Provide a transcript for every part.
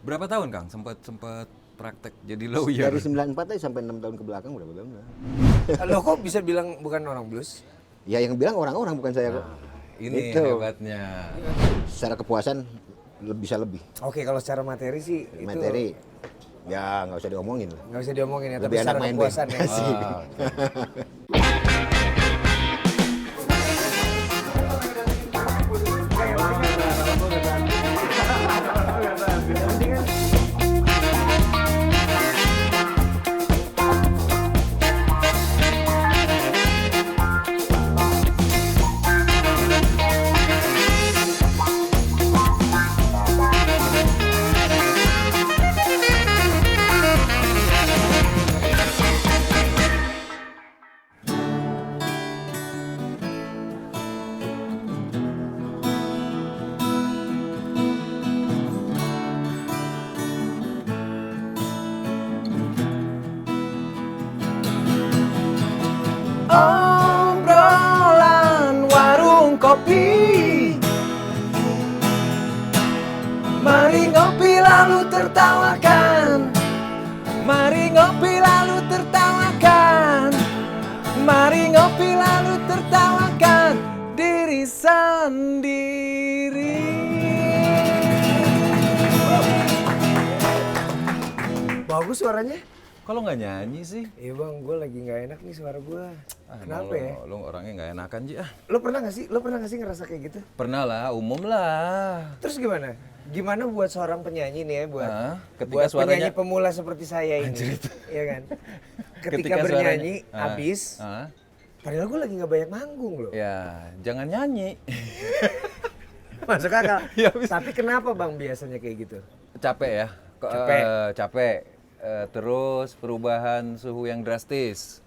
Berapa tahun Kang? Sempat praktek jadi lawyer? Dari 94 aja sampai 6 tahun ke belakang berapa tahun? Lo kok bisa bilang bukan orang blues? Ya yang bilang orang-orang bukan saya kok. Ini Itu. hebatnya. Secara kepuasan bisa lebih. Oke, kalau secara materi sih Materi ya nggak usah diomongin lah. nggak usah diomongin ya, tapi Lebih enak secara main kepuasan band. ya. Asik. Obrolan warung kopi, mari ngopi lalu tertawakan, mari ngopi lalu tertawakan, mari ngopi lalu tertawakan diri sendiri. Bagus suaranya. Kalau nggak nyanyi sih? Iya bang, gue lagi nggak enak nih suara gue. Kenapa ya? Lu orangnya nggak enakan Ji. Lo pernah nggak sih ngerasa kayak gitu? Pernah lah, umum lah. Terus gimana? Gimana buat seorang penyanyi nih ya, buat ketika buat suaranya- penyanyi pemula seperti saya ini, ya kan? Ketika bernyanyi, suaranya- habis, padahal gue lagi nggak banyak manggung loh. Ya, jangan nyanyi. Masuk akal. Ya, habis. Tapi kenapa bang biasanya kayak gitu? Capek ya? Capek. Terus perubahan suhu yang drastis.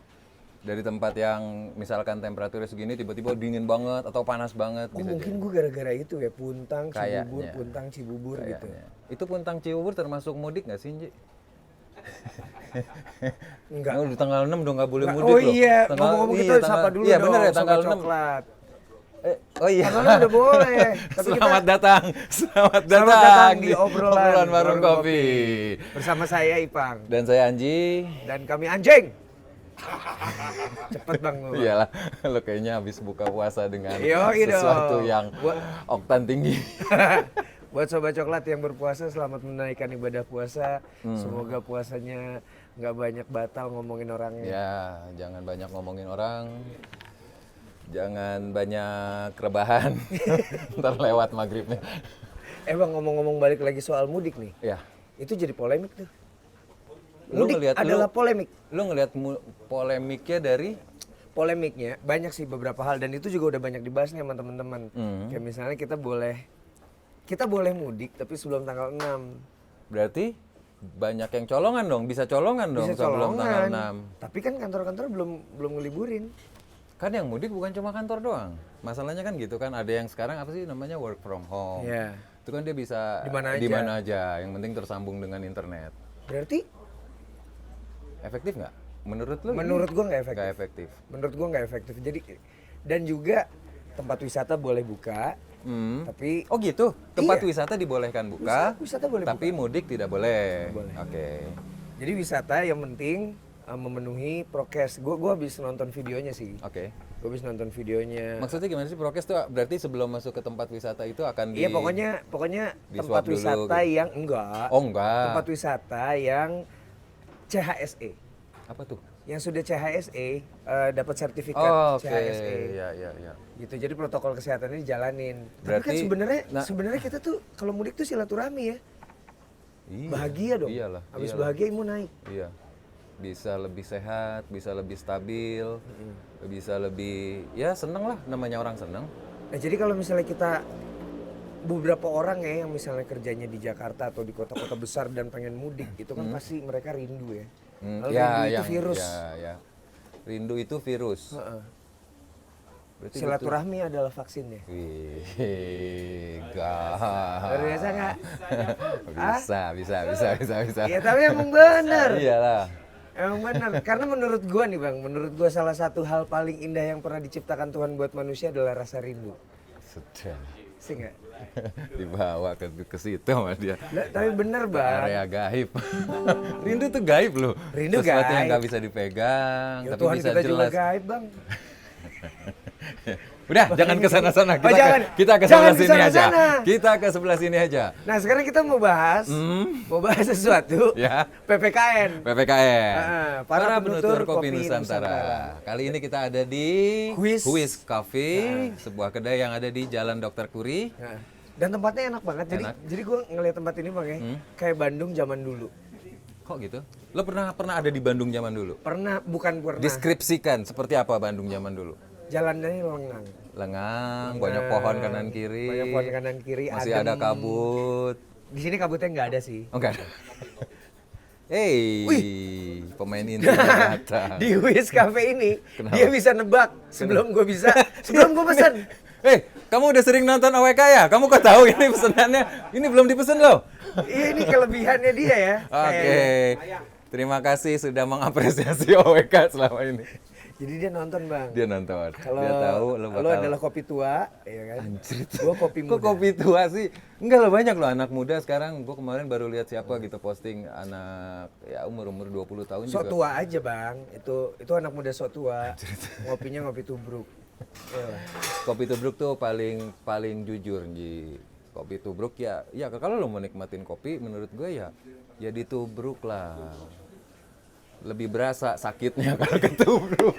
Dari tempat yang misalkan temperaturnya segini tiba-tiba dingin banget atau panas banget. Oh, bisa mungkin jadi. gue gara-gara itu ya, Puntang, Cibubur, Kayaknya. Puntang, Cibubur gitu. Kayaknya. Itu Puntang Cibubur termasuk mudik nggak sih, Ji? Enggak. Oh, di tanggal 6 dong nggak boleh mudik Oh loh. iya, Tanggal- ngomong-ngomong kita sapa dulu iya, dong, bener ya, tanggal Sobat 6. Coklat. Oh iya. Tanggal 6 udah boleh. Tapi Selamat kita datang. Selamat Selamat datang di obrolan Warung Kopi. bersama saya Ipang Dan saya Anji. dan kami anjing. Cepet bang. Lu. Iyalah, lo kayaknya habis buka puasa dengan Yoi sesuatu dong. yang oktan tinggi. Buat Sobat Coklat yang berpuasa, selamat menunaikan ibadah puasa. Semoga puasanya nggak banyak batal ngomongin orangnya. Ya, jangan banyak ngomongin orang. Jangan banyak rebahan. Ntar lewat maghribnya. Bang, ngomong-ngomong balik lagi soal mudik nih. Ya. Itu jadi polemik tuh. Lu Mudik ngeliat- adalah polemik. Lu ngelihat polemiknya dari Polemiknya banyak sih beberapa hal dan itu juga udah banyak dibahas nih sama teman-teman. Kayak misalnya kita boleh mudik tapi sebelum tanggal 6. berarti banyak yang colongan dong, bisa colongan dong Bisa sebelum tanggal colongan. 6. Tapi kan kantor-kantor belum ngeliburin. Kan yang mudik bukan cuma kantor doang. Masalahnya kan gitu kan, ada yang sekarang apa sih namanya work from home. Iya. Itu kan dia bisa Di mana aja. aja, yang penting tersambung dengan internet. Berarti Efektif nggak? Menurut lu? menurut gua nggak efektif. Nggak efektif. Menurut gua nggak efektif. Jadi dan juga tempat wisata boleh buka, tapi Oh gitu, tempat Iya. wisata dibolehkan buka, Wisata boleh tapi mudik tidak boleh. Boleh. Oke. jadi wisata yang penting memenuhi prokes. Gua habis nonton videonya sih. Oke. Gua habis nonton videonya. Maksudnya gimana sih prokes tuh? Berarti sebelum masuk ke tempat wisata itu akan Iya pokoknya di tempat swab dulu wisata gitu. yang enggak. Oh enggak. Tempat wisata yang CHSE. Apa tuh? Yang sudah CHSE dapat sertifikat Oh, oke. CHSE. Iya. Gitu. Jadi protokol kesehatannya dijalanin. Tapi kan Berarti- sebenarnya kita tuh kalau mudik tuh silaturahmi ya. Iya. Bahagia dong. Iyalah. Habis iyalah. bahagia imun naik. Iya. Bisa lebih sehat, bisa lebih stabil, bisa lebih ya seneng lah, namanya orang seneng. Nah, jadi kalau misalnya kita beberapa orang ya yang misalnya kerjanya di Jakarta atau di kota-kota besar dan pengen mudik, itu kan pasti mereka rindu ya. Lalu rindu itu virus. Ya. Rindu itu virus. Heeh. Berarti Silaturahmi adalah vaksinnya. Wih, Luar biasa nggak? bisa. Iya tapi emang bener. Iyalah. Emang bener. Karena menurut gua nih bang, menurut gua salah satu hal paling indah yang pernah diciptakan Tuhan buat manusia adalah rasa rindu. Sudah. Sih nggak? Dibawa ke situ sama dia. Lah, tapi bener Ke bang. area gaib. Rindu tuh gaib loh. Rindu Sesuatu yang gaib. nggak bisa dipegang, Ya, tapi Tuhan bisa kita juga jelas. gaib bang. Udah, jangan ke sana-sana. Oh, jangan. Kita ke Jangan sebelah sini aja. kesana-sana. Kita ke sebelah sini aja. Nah sekarang kita mau bahas sesuatu. Ya. PPKN. PPKN. Para Para penutur penutur Kopi Kopi Nusantara. Nusantara. Kali ini kita ada di Huis. Cafe, sebuah kedai yang ada di Jalan Dr. Kuri. Nah, dan tempatnya enak banget. Jadi gue ngeliat tempat ini bang ya, kayak Bandung zaman dulu. Kok gitu? Lo pernah ada di Bandung zaman dulu? Bukan pernah. Deskripsikan seperti apa Bandung zaman dulu? Jalannya lengang. Lengang, banyak pohon kanan kiri. Banyak pohon kanan kiri. Masih adem. ada kabut. Di sini kabutnya nggak ada sih. Oh, enggak ada. Hey, pemain inti datang. Di Huis Cafe ini Kenapa? dia bisa nebak sebelum gue bisa. Sebelum gue pesan. Kamu udah sering nonton AWK ya? Kamu kok tahu ini pesenannya? Ini belum dipesen loh. Iya ini kelebihannya dia ya. Oke. Terima kasih sudah mengapresiasi AWK selama ini. Jadi dia nonton bang. Dia nonton. Kalau Dia tahu lo bakal adalah kopi tua, ya kan? Anjir. Gue kopi muda. Kok kopi tua sih? Enggak lah, banyak loh anak muda sekarang. Gue kemarin baru lihat siapa gitu posting anak ya umur 20 tahun Sok juga. tua aja bang. Itu anak muda sok tua. Ngopinya ngopi tubruk. Yalah. Kopi tubruk tuh paling jujur Ji. Kopi tubruk ya kalau lo mau nikmatin kopi menurut gue ya ditubruk lah. Lebih berasa sakitnya kalau ketubruk.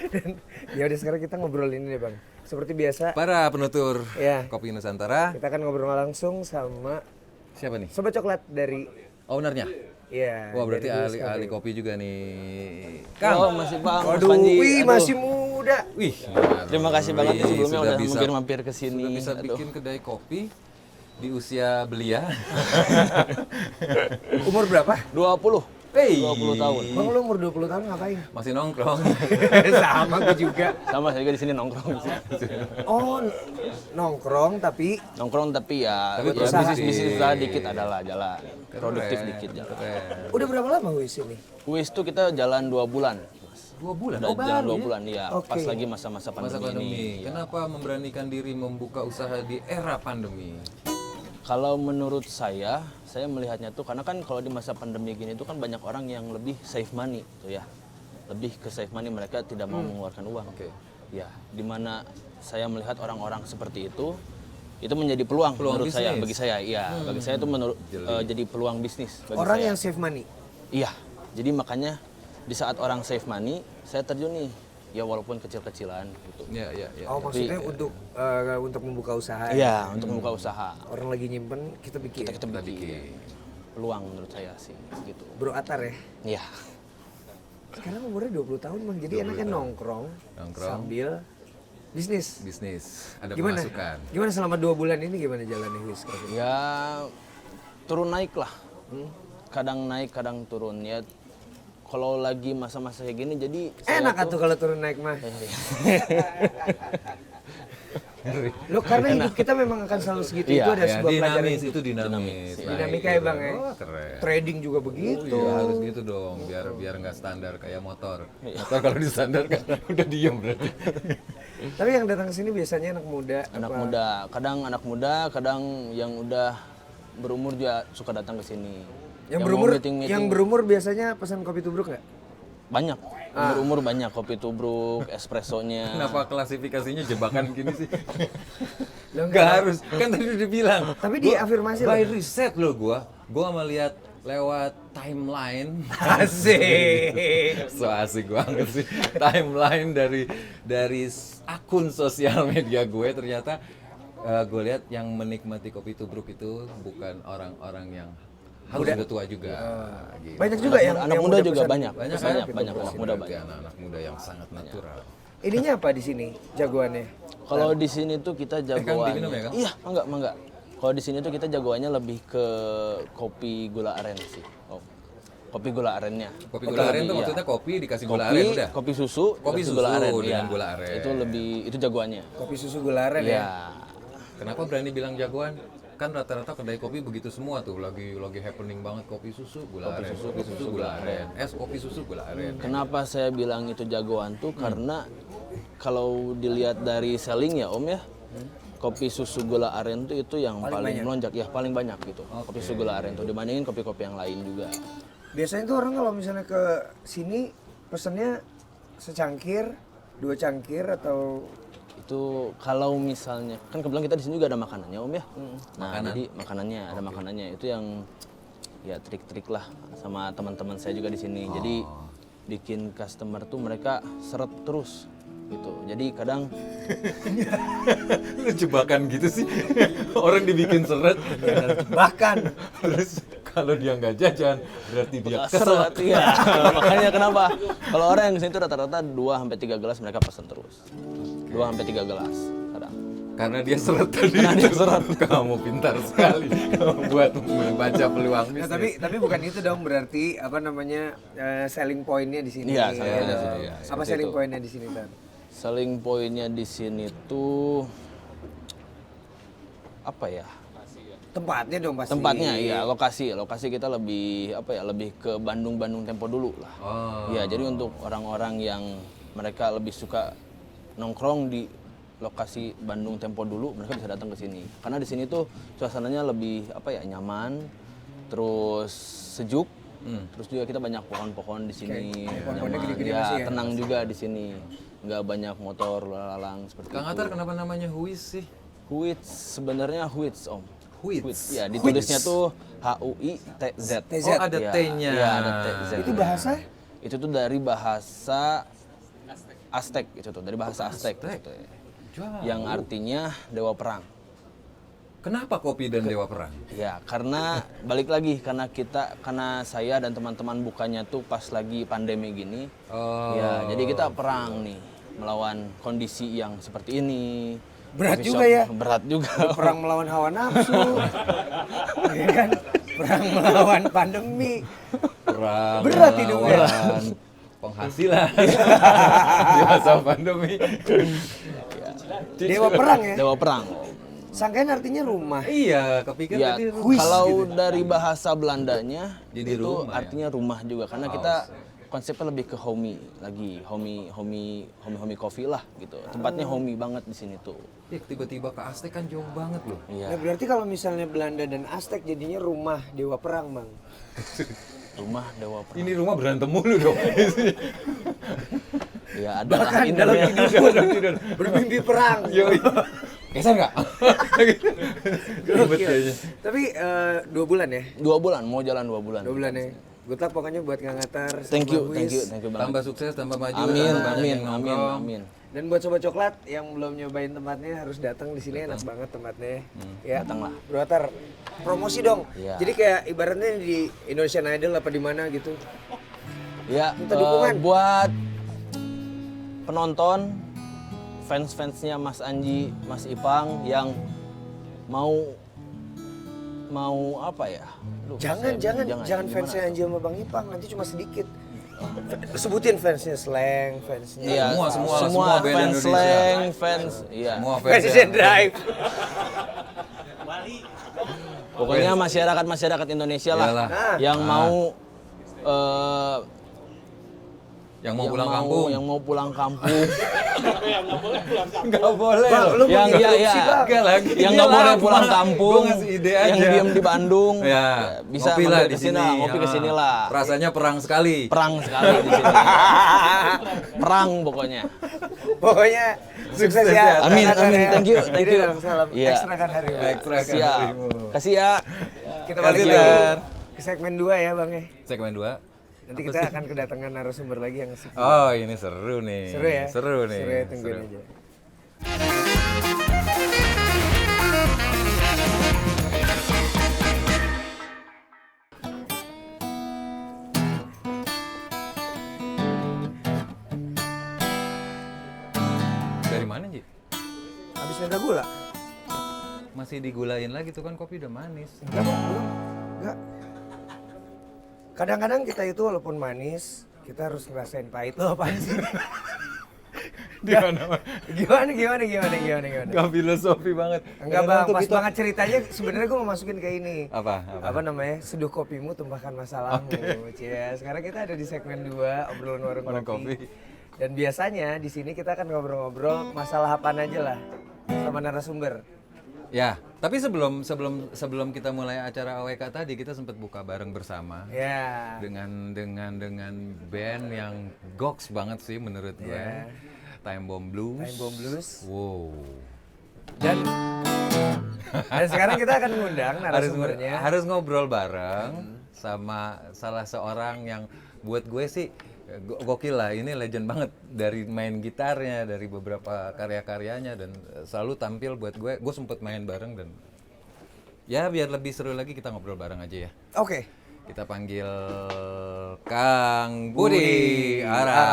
Dan ya udah sekarang kita ngobrol ini deh bang. Seperti biasa Para penutur Ya. Kopi Nusantara, kita akan ngobrol langsung sama siapa nih? Sobat Coklat dari Ownernya? ya. Wah berarti dari Huis Cafe. ahli kopi juga nih. Oh, masih Bang, Mas Waduh, Panji. wih Aduh. masih muda. Wih, Terima kasih banget nih sebelumnya sudah udah bisa- mampir ke sini. Sudah bisa Aduh. bikin kedai kopi di usia belia. Umur berapa? 20. Hey, 20 tahun. Bang lu umur 20 tahun ngapain? masih nongkrong. Sama gue juga. Sama saya juga di sini nongkrong. Oh, nongkrong tapi Nongkrong tapi ya, Tapi ya produktif. bisnis usaha dikit adalah jalan. Produktif Keren, dikit jalan. keren. udah berapa lama Huis ini? Kuis tuh kita jalan 2 bulan. 2 bulan. Udah jalan 2 bulan ya. Oke. Pas lagi masa-masa Masa pandemi, pandemi. ini. Kenapa memberanikan diri membuka usaha di era pandemi? Kalau menurut saya melihatnya tuh karena kan kalau di masa pandemi gini tuh kan banyak orang yang lebih save money tuh ya. Lebih ke save money, mereka tidak mau mengeluarkan uang. Oke. Ya, dimana saya melihat orang-orang seperti itu menjadi peluang, menurut saya, bisnis. bagi saya. Iya, bagi saya itu jadi peluang bisnis bagi Orang saya. yang save money. Iya. Jadi makanya di saat orang save money, saya terjun nih. Ya walaupun kecil-kecilan gitu. Ya. Oh maksudnya untuk membuka usaha. Iya, untuk membuka usaha. Orang lagi nyimpen kita bikin. Kita bikin. Peluang menurut saya sih gitu. Bro Atar ya. Iya. Sekarang umurnya 20 tahun bang, jadi enaknya nongkrong sambil bisnis. Bisnis, ada Gimana? pemasukan. Gimana selama 2 bulan ini gimana jalannya Huis Cafe? Ya turun naik lah. Kadang naik, kadang turun ya. Kalau lagi masa-masa kayak gini jadi Enak tuh kalau turun naik mah. Lo karena hidup kita memang akan selalu segitu. Iya, Itu ada Ya, sebuah pelajaran. dinamis, itu dinamis. Dinamika ya bang ya. Oh, keren. Trading juga begitu. Iya harus gitu dong, biar nggak standar kayak motor. Motor kalau di standar kan udah diem berarti. Tapi yang datang ke sini biasanya anak muda. anak apa? muda, kadang yang udah berumur juga suka datang ke sini. Yang mau berumur, meeting-meeting, yang berumur biasanya pesan kopi tubruk nggak? banyak. Yang berumur banyak, kopi tubruk, espressonya. Kenapa klasifikasinya jebakan gini sih? Lo Nggak harus, kan tadi udah bilang. Tapi diafirmasi By loh. riset loh gua melihat lewat timeline. Asik. So asik banget sih timeline dari akun sosial media gue ternyata gue lihat yang menikmati kopi tubruk itu bukan orang-orang yang harus udah tua juga. Gitu. Banyak juga yang anak yang muda juga pesan. banyak, banyak anak muda Berarti banyak. anak-anak muda yang sangat natural. Ininya apa di sini jagoannya? Kalau di sini tuh kita Kang, jagoannya. diminum ya, Kang? Iya, mangga. Kalau di sini tuh kita jagoannya lebih ke kopi gula aren sih. Oh, kopi gula arennya. Kopi gula aren tuh Iya. maksudnya kopi dikasih gula aren udah. Kopi susu, Kopi dikasih susu iya. dengan gula aren. Itu jagoannya. Kopi susu gula aren ya. Iya. Kenapa berani bilang jagoan? Kan rata-rata kedai kopi begitu semua tuh, lagi happening banget kopi susu gula aren, kopi susu gula aren, es kopi susu gula aren. Kenapa saya bilang itu jagoan tuh karena kalau dilihat dari selling ya Om ya, kopi susu gula aren tuh itu yang paling melonjak ya, paling banyak gitu. Kopi susu gula aren tuh dibandingin kopi-kopi yang lain juga. Biasanya tuh orang kalau misalnya ke sini pesennya secangkir, 2 cangkir atau Itu kalau misalnya kan kebetulan kita di sini juga ada makanannya Om ya. Nah, jadi makanannya ada makanannya itu yang ya trik-trik lah sama teman-teman saya juga di sini. Jadi bikin customer tuh mereka seret terus gitu. Jadi kadang Lu jebakan gitu sih. Orang dibikin seret. bahkan Terus kalau dia nggak jajan berarti dia seret ya. Makanya kenapa kalau orang yang kesini tuh rata-rata 2 sampai 3 gelas mereka pesen terus. 2 sampai 3 gelas kadang. Karena dia seret tadi. Karena dia seret. Kamu pintar sekali buat membaca peluang Nah, bisnis. tapi bukan itu dong berarti apa namanya selling point-nya di sini. Iya, selling point-nya di sini, ya, Apa seperti selling itu. point-nya di sini, Tan? Selling point-nya di sini tuh apa ya? Tempatnya dong pasti. Tempatnya iya, lokasi kita lebih apa ya, lebih ke Bandung Tempo dulu lah. Iya, jadi untuk orang-orang yang mereka lebih suka nongkrong di lokasi Bandung Tempo dulu, mereka bisa datang ke sini. Karena di sini tuh suasananya lebih apa ya, nyaman, terus sejuk. Terus juga kita banyak pohon-pohon di sini, Pohon-pohonnya nyaman. gede-gede Ya, masih ya? tenang juga di sini. Nggak banyak motor lalang seperti Kang itu. Atar kenapa namanya Huis sih? Huits sebenarnya Huits Om. Huits. Ya, ditulisnya tuh HUITZ. TZ. Oh, ada Iya, T-nya. Iya, ada TZ. Itu bahasa? Itu tuh dari bahasa Aztec itu tuh, dari bahasa Aztec. Aztec. Gitu ya. Jauh. Yang artinya dewa perang. Kenapa kopi dan dewa perang? Ya, karena balik lagi karena saya dan teman-teman bukanya tuh pas lagi pandemi gini. Oh. Ya, jadi kita perang nih melawan kondisi yang seperti ini. Berat Coffee juga shop ya. Berat juga. Perang melawan hawa nafsu. Ya kan? Perang melawan pandemi. Perang Berat hidupnya. melawan penghasilan di masa pandemi. Dewa perang ya. Dewa perang. Sangkain artinya rumah. Iya, kepikir Ya, tadi kalau dari bahasa Belandanya Jadi itu rumah, ya? artinya rumah juga karena kita konsepnya lebih ke homey lagi, homey coffee lah gitu. Tempatnya homey banget di sini tuh. Ya, tiba-tiba ke Aztec kan jauh banget loh. Nah, Iya, berarti kalau misalnya Belanda dan Aztec jadinya rumah dewa perang, Bang. rumah dewa perang. Ini rumah berantem mulu dong. Ya ada lah Bahkan ini dalam ya. hidup bermimpi perang. Yoi. Kesan nggak? Ribet kayaknya. Tapi 2 bulan ya? 2 bulan, mau jalan 2 bulan. 2 bulan ya. Good luck pokoknya buat Kang Atar. Thank you sama Huis. banget. Tambah sukses, tambah maju. Amin, tambah banyak amin, yang amin, nongkrong. amin. Dan buat sobat coklat yang belum nyobain tempatnya harus datang di sini, enak banget tempatnya. Ya, Datanglah. Bro Atar, promosi dong. Iya. Jadi kayak ibaratnya di Indonesian Idol apa di mana gitu. Ya, Minta dukungan. buat penonton, fans-fansnya Mas Anji, Mas Ipang yang mau apa ya? Duh, Jangan gimana? fansnya Anji sama Bang Ipang, nanti cuma sedikit. Sebutin fansnya Slang, fansnya. Iya, semua band fans Indonesia. slang, fans, iya. Semua Fans fans. Drive. Pokoknya masyarakat Indonesia lah Iyalah. yang mau Yang mau pulang kampung. yang mau pulang kampung. Nggak boleh Bang, loh. lu yang mau iya, interupsi, iya. Bang. Nggak lagi. Yang Dia nggak boleh lama. pulang kampung, Gua ngasih ide yang aja. diem di Bandung, Ya, bisa ngopi lah mampir di ke sini sini. lah, ngopi ke sini lah. Rasanya perang sekali. Perang sekali di sini. Perang pokoknya. Pokoknya sukses ya. Amin, Kang Atar amin. ya. Thank you, thank Jadi you. dalam salam Iya. ekstra kan hari ini. Ekstra kan Siap. harimu. Kasih ya. Kita Kasih, balik Tar. lagi ke segmen 2 ya Bang ya. Segmen 2. Nanti kita akan kedatangan narasumber lagi yang asik. Oh, ini seru nih. Seru ya? Seru nih. Seru ya, tungguin Seru. aja. Dari mana, Ji? Habis minta gula? Masih digulain lagi tuh kan kopi udah manis. Enggak kok, belum. Enggak. Kadang-kadang kita itu walaupun manis, kita harus ngerasain pahit. Lo apaan sih? Di mana? Gimana? Gak filosofi banget. Enggak Kadang-kadang bang, tuh pas kita- banget ceritanya sebenarnya gue mau masukin ke ini. Apa? Apa namanya? Seduh kopimu tumpahkan masalahmu. Cia. Sekarang kita ada di segmen 2 obrolan warung Warung kopi. kopi. Dan biasanya di sini kita akan ngobrol-ngobrol masalah apaan aja lah sama narasumber. Ya, tapi sebelum kita mulai acara AWK tadi kita sempat buka bareng bersama Ya. dengan band yang goks banget sih menurut gue. Ya. Time Bomb Blues. Time Bomb Blues. Wow. Dan sekarang kita akan mengundang Harus narasumbernya. harus ngobrol bareng sama salah seorang yang buat gue sih gokil lah, ini legend banget dari main gitarnya, dari beberapa karya-karyanya dan selalu tampil buat gue sempet main bareng dan ya biar lebih seru lagi kita ngobrol bareng aja ya. Oke. Kita panggil Kang Budi Ara.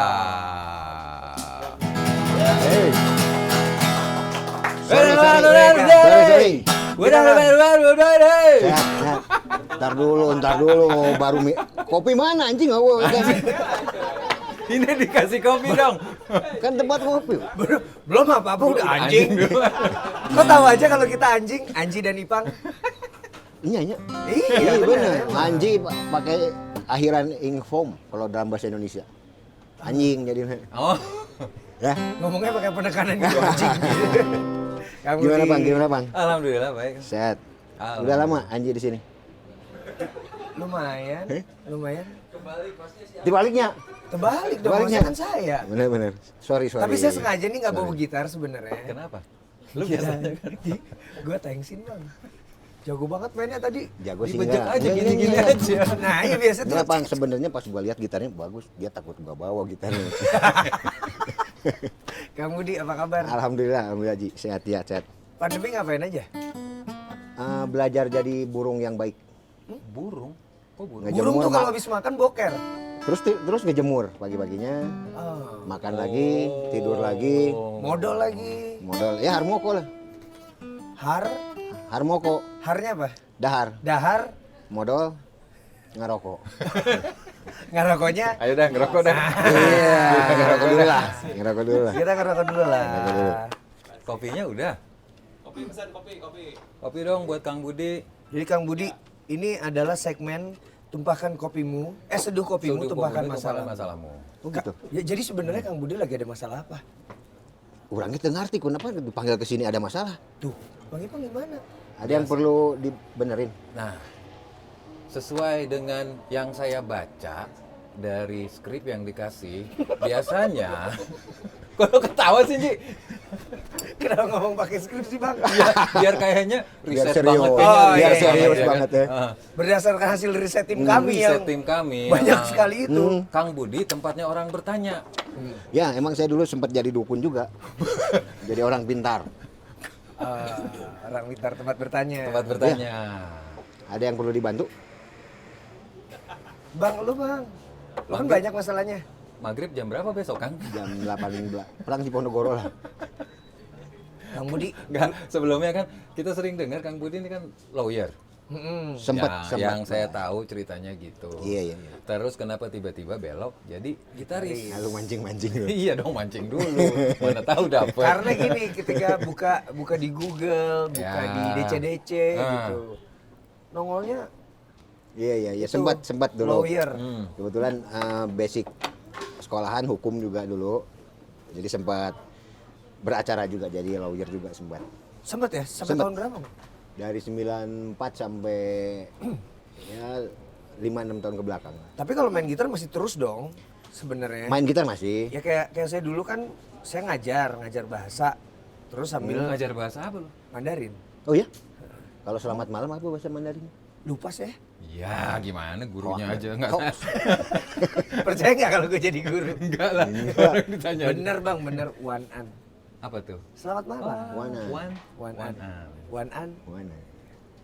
Hey. Sorry. Sehat, sehat. Ntar dulu, baru kopi mana anjing? Ini dikasih kopi dong. Kan tempat kopi. Belum apa-apa udah anjing. Kok tahu aja kalau kita anjing, Anji dan Ipang? Iya, Iya, bener. Anji pakai akhiran ing form kalau dalam bahasa Indonesia. Anjing jadi. Oh. Ya. Ngomongnya pakai penekanan gitu anjing. Kamu Gimana Bang? Alhamdulillah baik. Sehat. Alhamdulillah. Udah lama Anji di sini. Lumayan. Dibaliknya. Terbalik dong, Tebaliknya. maksudnya kan saya. Bener. Sorry. Tapi saya sengaja nih nggak bawa gitar sebenarnya. Kenapa? Lu biasanya kan. Gue thanksin bang. Jago banget mainnya tadi. Jago sih Dibejek enggak. aja Enggak, gini-gini enggak. aja. Nah iya biasa tuh. Enggak, Bang, sebenarnya pas gua lihat gitarnya bagus, dia takut gua bawa gitarnya. Kamu di apa kabar? Alhamdulillah Ji, sehat ya, sehat. Pandemi ngapain aja? Belajar jadi burung yang baik. Burung. Kok burung? Ngejemur, Burung tuh Mak. kalau habis makan boker. Terus ngejemur pagi-paginya, Oh. makan lagi, tidur lagi, Modal lagi. modal. Ya harmoko lah. Harmoko, Harnya apa? dahar, Dahar. modal, ngerokok. Ngerokoknya. Ayo dah ngerokok dah. Iya, ngerokok dulu lah. Ngerokok dulu lah. Kita ngerokok dulu lah. Kopinya udah. Kopi dong buat Kang Budi. Jadi Kang Budi, ini adalah segmen tumpahkan kopimu. Seduh kopimu, Sudah tumpahkan kopi, masalah. masalahmu. Oh gitu. Ya, jadi sebenarnya Kang Budi lagi ada masalah apa? Kurang kita ngerti kenapa dipanggil ke sini ada masalah. Tuh, Bang Ipang gimana? Ada yang perlu dibenerin. Nah, sesuai dengan yang saya baca dari skrip yang dikasih, biasanya kalau ketawa sih Ji, Kenapa ngomong pakai skrip sih Bang? biar kayaknya Biar riset serius. banget Oh, kayaknya, iya, riset serius ya kan? banget ya. Berdasarkan hasil riset tim kami Riset yang tim kami banyak nah, sekali itu. Kang Budi tempatnya orang bertanya. Ya, emang saya dulu sempat jadi dukun juga. Jadi orang pintar. Orang pintar tempat bertanya. Tempat bertanya. Ada yang perlu dibantu? Bang, lu Bang. Lu kan banyak masalahnya. Maghrib jam berapa besok Kang? Jam 18. Perang di Ponorogo lah. Kang Budi. Enggak, sebelumnya kan kita sering dengar Kang Budi ini kan lawyer. Sempat. Yang saya tahu ceritanya gitu. Iya. Terus kenapa tiba-tiba belok jadi gitaris? Lalu mancing-mancing. Iya dong mancing dulu. Mana tahu dapet. Karena gini, ketika buka di Google, buka Ya. di DC gitu. Nongolnya Iya. itu Sempat dulu. lawyer. Kebetulan basic sekolahan hukum juga dulu. Jadi sempat beracara juga, jadi lawyer juga sempat. Sempet ya? Sampai Sempet. tahun berapa? Bang? Dari 94 sampai ya 5-6 tahun ke belakang. Tapi kalau main gitar masih terus dong sebenarnya. Main gitar masih. Ya kayak saya dulu kan saya ngajar bahasa terus sambil ngajar bahasa apa lu? Mandarin. Oh ya? Kalau selamat malam apa bahasa Mandarin? Lupa saya. Ya gimana gurunya Oh, aja enggak. oh. Percaya nggak kalau gue jadi guru? Enggak lah. Orang ditanya. Bener bang, bener. One an. Apa tuh? Selamat malam. Wana. One an. an. One an. Mana?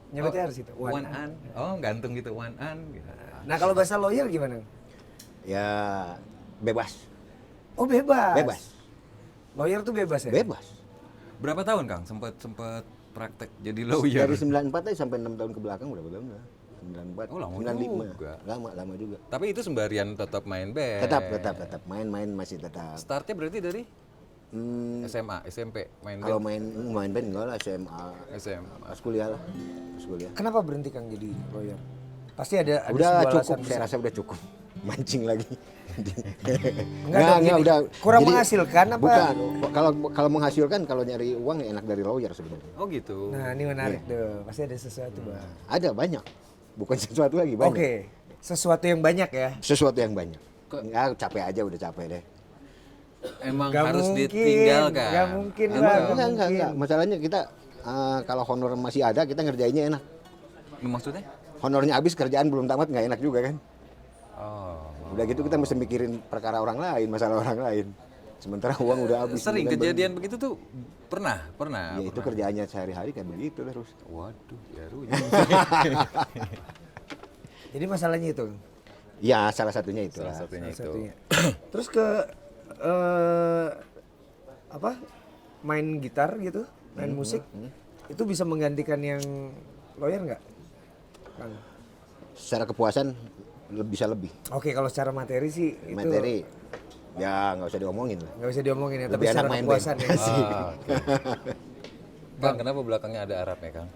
Nyebutnya harus itu. One an. Oh, gantung gitu one an gitu. Nah kalau bahasa lawyer gimana? Ya bebas. Oh bebas. Bebas. Lawyer tuh bebas ya? Bebas. Berapa tahun Kang sempat praktek jadi lawyer? Dari 94 aja sampai 6 tahun ke belakang udah 94. Oh, lama 95. juga. Lama juga. Tapi itu sembarian tetap main band. Tetap main masih tetap. Startnya berarti dari Hmm, SMA, SMP main kalau band. main band enggak lah, SMA. SMA. Pas kuliah lah. Pas kuliah. Kenapa berhenti Kang jadi lawyer? Pasti ada Udah sebuah cukup, alasan saya besar. rasa udah cukup. mancing lagi. Enggak, gini, udah. kurang Jadi, menghasilkan apa? Bukan. Kalau menghasilkan, kalau nyari uang ya enak dari lawyer sebenarnya. Oh gitu. Nah ini menarik tuh, pasti ada sesuatu bang. Ada banyak. Bukan sesuatu lagi banyak. Oke, sesuatu yang banyak ya. Sesuatu yang banyak. Ya capek aja, udah capek deh. Emang Gak harus mungkin, ditinggalkan. gak mungkin, Emang Bang. Enggak. Masalahnya kita kalau honor masih ada, kita ngerjainnya enak. Maksudnya? Honornya habis, kerjaan belum tamat, nggak enak juga kan. Oh. Udah gitu kita mesti mikirin perkara orang lain, masalah orang lain. Sementara uang udah habis. Sering Kan kejadian begitu tuh pernah. Ya itu kerjaannya sehari-hari kayak begitu terus. Waduh, ya Jadi masalahnya itu. Ya salah satunya itu. Salah satunya Salah itu. satunya. Terus ke apa? Main gitar gitu, main musik. Itu bisa menggantikan yang lawyer nggak? Kang? Secara kepuasan bisa lebih. Oke, kalau secara materi sih itu Materi ya nggak usah diomongin lah. nggak usah diomongin ya, tapi Lebih enak secara main kepuasan band. ya. Ah, oke. Kang, kenapa belakangnya ada Arabnya, Kang?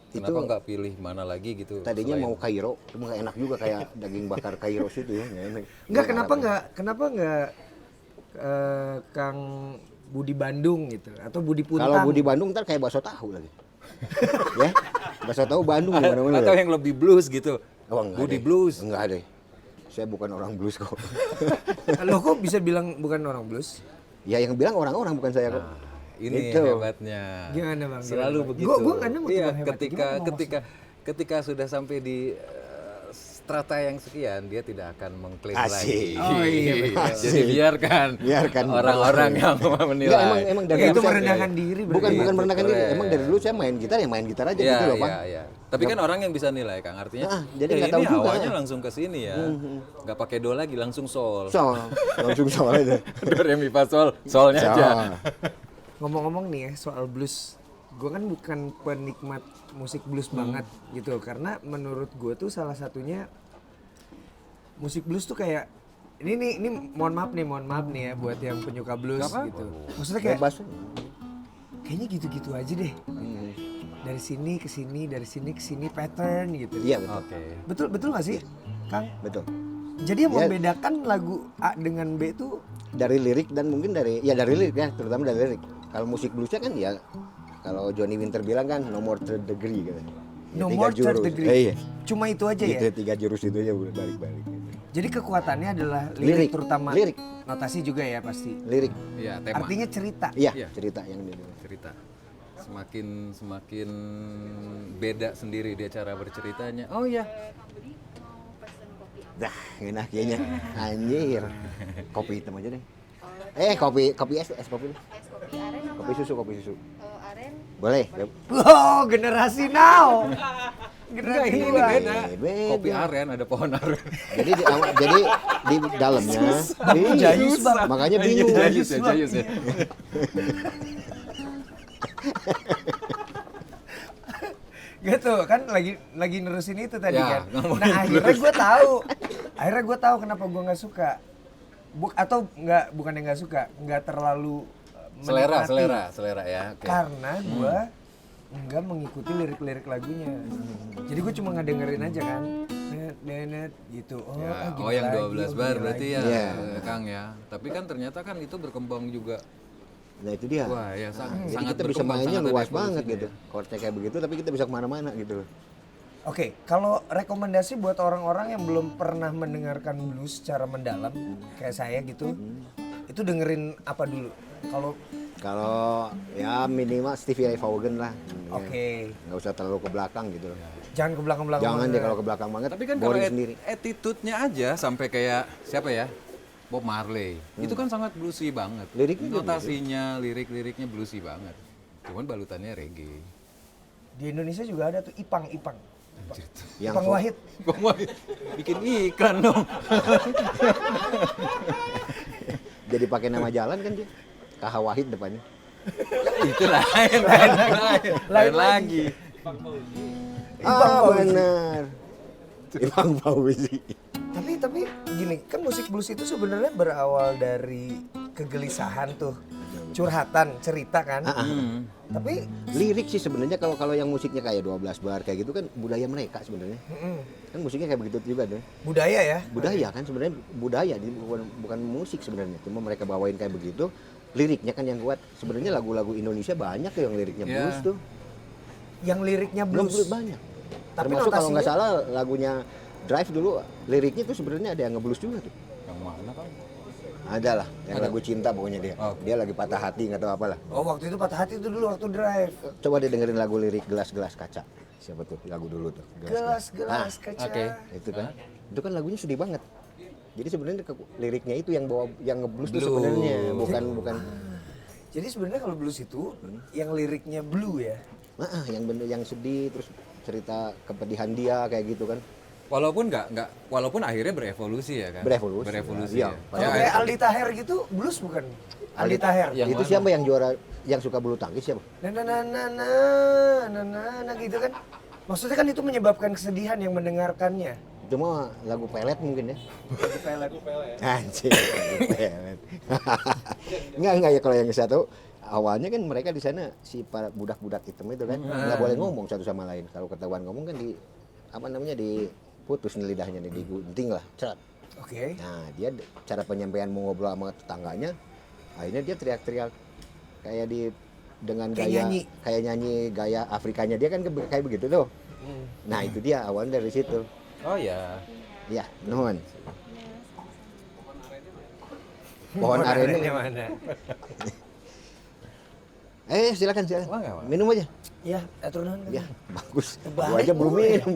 Kenapa Itu- nggak pilih mana lagi gitu? Tadinya selain- mau Kairo, cuma nggak enak juga kayak daging bakar Kairo situ ya. Nggak enak. Enggak, Arabnya. kenapa nggak Kang Budi Bandung gitu atau Budi Puntang? Kalau Budi Bandung ntar kayak bakso tahu lagi. Ya, bakso tahu Bandung di mana-mana. Atau yang lebih blues gitu. Oh, enggak Budi deh. blues. Enggak deh. Saya bukan orang blues kok. Lo kok bisa bilang bukan orang blues? Ya yang bilang orang-orang bukan saya kok. Nah, ini Itu. hebatnya. Gimana, Bang? Selalu Gimana, Bang? begitu. Gua nggak nemu tuh, Iya, Bang, hebatnya. ketika sudah sampai di strata yang sekian, dia tidak akan mengklaim lagi. Asik. Oh, iya, betul. Jadi biarkan orang-orang yang menilai. Enggak, emang dari Ya, dulu itu saya- merendahkan diri berarti. Bukan merendahkan diri. Keren. Emang dari dulu saya main gitar ya main gitar aja Iya, gitu loh, Pak. iya, iya. Tapi kan orang yang bisa nilai, Kang. Artinya, Nah, jadi eh, nggak ini tahu juga. awalnya langsung ke sini ya. Nggak pakai do lagi, langsung sol. So, langsung soal aja. Do, re, mi, fa, sol. Solnya aja. Ngomong-ngomong nih ya soal blues, gue kan bukan penikmat musik blues banget gitu, karena menurut gue tuh salah satunya musik blues tuh kayak ini mohon maaf nih ya buat yang penyuka blues gitu. Maksudnya kayak Bebas. kayaknya gitu-gitu aja deh. Dari sini ke sini, dari sini ke sini pattern gitu. Iya betul. Oke. Betul gak sih, Kang? Betul. Jadi yang Ya. membedakan lagu A dengan B tuh Dari lirik dan mungkin dari lirik ya, terutama dari lirik. Kalau musik bluesnya kan ya kalau Johnny Winter bilang kan no more third degree katanya. Ya, no 3 more third jurus. degree. Iya. Cuma itu aja ya. Itu 3 jurus itu aja balik-balik. Jadi kekuatannya adalah lirik, Lirik. terutama Lirik. notasi juga ya pasti. Lirik. Iya, tema. Artinya cerita. Iya, Iya. cerita yang dia. Cerita. Semakin beda sendiri dia cara berceritanya. Oh iya. Dah, enak kayaknya. Anjir. Kopi hitam aja deh. Kopi es kopi. Es kopi aren apa? Kopi susu. Aren Boleh. Wow, generasi now. Enggak, Generasi ini tua. beda. Beda. Kopi aren, ada pohon aren. Jadi di dalamnya iya, Jayus, Bang. makanya bingung. Jayus ya. Gitu kan lagi nerusin itu tadi Ya, kan. ngomongin Nah, akhirnya gue tahu kenapa gue nggak suka. Bukan yang nggak suka, nggak terlalu menikmati. Selera ya. Oke. Karena gue nggak mengikuti lirik-lirik lagunya. Jadi gue cuma ngedengerin aja kan. Net gitu. Oh, Ya, gini oh yang lagi, 12 bar gini berarti lagi. ya, Iya. Kang ya. Tapi kan ternyata kan itu berkembang juga. Nah itu dia. Wah, ya Jadi sangat kita bisa berkembang, mainnya sangat ada luas banget evolusinya gitu. Chordnya kayak begitu tapi kita bisa kemana-mana gitu loh. Oke, kalau rekomendasi buat orang-orang yang belum pernah mendengarkan blues secara mendalam kayak saya gitu, itu dengerin apa dulu? Kalau ya minimal Stevie Ray Vaughan lah. Oke, Nggak usah terlalu ke belakang gitu loh. jangan ke belakang-belakang. Jangan banget. deh kalau ke belakang banget. Tapi kan kalau boring sendiri. attitude-nya aja sampai kayak siapa ya? Bob Marley. Itu kan sangat bluesy banget. Liriknya juga notasinya, lirik-liriknya bluesy banget. Cuman balutannya reggae. Di Indonesia juga ada tuh Ipang. Yang Ipang Wahid. Bang Wahid bikin iklan dong. jadi pakai nama jalan kan dia. KH Wahid depannya. Itu lain lagi. Benar. Ipang Fauzi. Tapi gini, kan musik blues itu sebenarnya berawal dari kegelisahan tuh. curhatan, cerita kan. Tapi Lirik sih sebenarnya kalau yang musiknya kayak 12 bar kayak gitu kan budaya mereka sebenarnya. Kan musiknya kayak begitu juga deh. budaya ya. Budaya kan sebenarnya budaya bukan musik sebenarnya. Cuma mereka bawain kayak begitu. Liriknya kan yang kuat. Sebenarnya lagu-lagu Indonesia banyak tuh yang liriknya Iya. blues tuh. Yang liriknya blues. Banyak. Tapi Termasuk kalau nggak notasinya- salah lagunya Drive dulu liriknya tuh sebenarnya ada yang ngeblues juga tuh. Yang mana kan? Ada lah, yang lagu cinta pokoknya dia. Oh. Dia lagi patah hati nggak tahu apalah. Oh, waktu itu patah hati itu dulu waktu Drive. Coba dia dengerin lagu lirik gelas-gelas kaca. Siapa tuh lagu dulu tuh? Gelas-gelas kaca. Oke. Itu kan. Itu kan lagunya sedih banget. Jadi sebenarnya liriknya itu yang bawa yang ngeblues tuh Blues. sebenarnya bukan Jadi sebenarnya kalau blues itu yang liriknya blue ya. yang bener yang sedih terus cerita kepedihan dia kayak gitu kan. Walaupun akhirnya berevolusi ya kan? Berevolusi. Ya. Iya. Kalau kayak Aldi Taher gitu blues bukan? Aldi Taher. Yang Itu mana? siapa yang juara yang suka bulu tangkis siapa? Na gitu kan. Maksudnya kan itu menyebabkan kesedihan yang mendengarkannya. Cuma lagu pelet mungkin ya. Pelet. Anjir, lagu pelet. Enggak ya kalau yang satu awalnya kan mereka di sana si para budak-budak hitam itu kan nggak boleh ngomong satu sama lain. Kalau ketahuan ngomong kan diputus nih lidahnya nih, digunting lah. Cerat. Oke. Nah, dia cara penyampaian mau ngobrol sama tetangganya, akhirnya dia teriak-teriak kayak dengan Kayak nyanyi gaya Afrikanya dia kan kayak begitu tuh. Nah, itu dia awalnya dari situ. Oh ya. Ya, nuhun. Pohon arennya. mana? Silakan. Wah, nggak, Pak. Minum aja. Ya, turunan. Ya, bagus. Baik, Gua aja belum boleh. minum.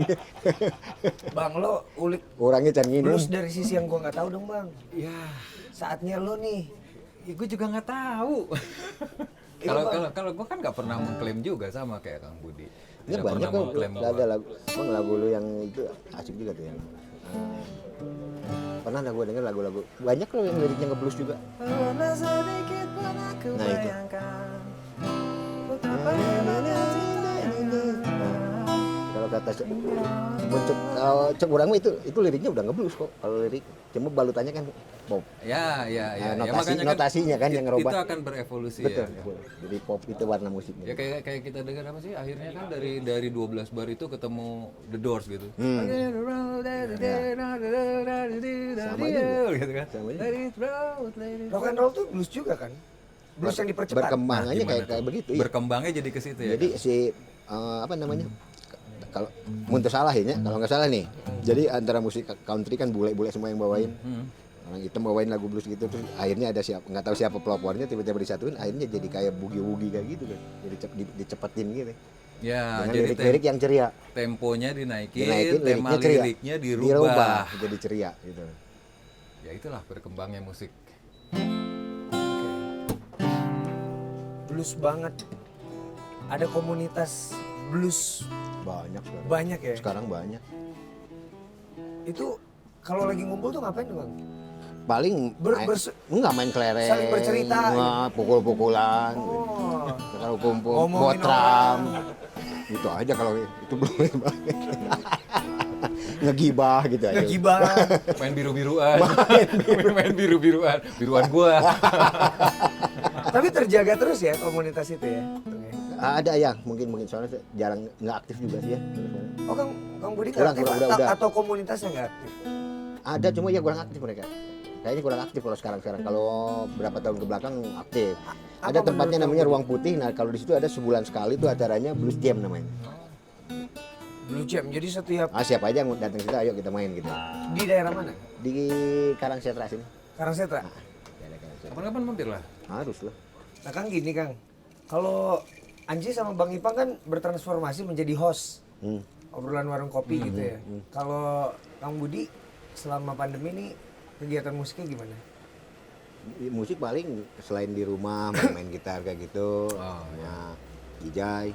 Bang, lo ulik Orangnya can minum. blues dari sisi yang gua nggak tahu dong, Bang. Ya, Saatnya lo nih. gue juga nggak tahu. Iya, Kalau gue kan nggak pernah mengklaim juga sama kayak Kang Budi. Ini Tidak banyak pernah kok. mengklaim Ada bahwa lagu, emang lagu lu yang itu asik juga tuh yang. Pernah ada gue denger lagu-lagu banyak loh yang liriknya ngeblues juga. Nah itu. Kalau kata kalau cek orang mah itu liriknya udah ngeblues kok. Kalau lirik cuma balutannya kan pop. Ya. Notasinya kan yang ngerubah. Itu akan berevolusi Betul. ya. Jadi pop itu warna musiknya. Ya kayak kita dengar apa sih akhirnya kan dari 12 bar itu ketemu The Doors gitu. Sama juga. Gitu kan. Sama juga. Let it roll, let it Rock and roll tuh blues juga kan? Blues yang dipercepat. Berkembangannya Gimana kayak tuh? begitu. Iya. Berkembangnya jadi ke situ ya. Jadi si apa namanya? Kalau muntah salah ya, kalau nggak salah nih. Jadi antara musik country kan bule-bule semua yang bawain. Orang hitam bawain lagu blues gitu terus akhirnya ada siapa nggak tahu siapa pelopornya tiba-tiba disatuin akhirnya jadi kayak bugi-bugi kayak gitu kan. Jadi dicepetin gitu. Ya, Dengan jadi lirik-lirik yang ceria. temponya dinaikin, Dinaikin tema liriknya ceria. liriknya dirubah. Jadi ceria gitu. Ya itulah berkembangnya musik. Blues banget. Ada komunitas blues Banyak sekarang. banyak ya. Sekarang banyak. Itu kalau lagi ngumpul tuh ngapain tuh, Bang? Paling enggak main kelereng. saling bercerita, enggak, pukul-pukulan. Oh. Kalau kumpul Ngomongin botram. Itu aja kalau itu belum banget. Ngegibah gitu aja. Ngegibah. Main biru-biruan. Main biru-biruan. Biruan gua. Tapi terjaga terus ya komunitas itu ya. Ada ya, mungkin soalnya jarang nggak aktif juga sih ya. Oh, Kang Budi Kurang, nggak aktif udah. atau komunitasnya nggak aktif? Ada cuma ya kurang aktif mereka. Kayaknya kurang aktif kalau sekarang. Kalau berapa tahun ke belakang aktif. Ada Apa tempatnya menurut namanya kamu? Ruang Putih. Nah kalau di situ ada sebulan sekali tuh acaranya Blues Jam namanya. Blue Jam. Jadi setiap Siapa aja yang mau datang ke situ, ayo kita main gitu. di daerah mana? Di Karangsetra sini. Karangsetra. Daerah Karangsetra. Kapan-kapan mampir lah. Harus lah. Nah, Kang gini, Kang. Kalau Anji sama Bang Ipang kan bertransformasi menjadi host obrolan warung kopi gitu ya. Kalau Kang Budi selama pandemi ini kegiatan musiknya gimana? Musik paling selain di rumah main gitar kayak gitu. Nah, Ijai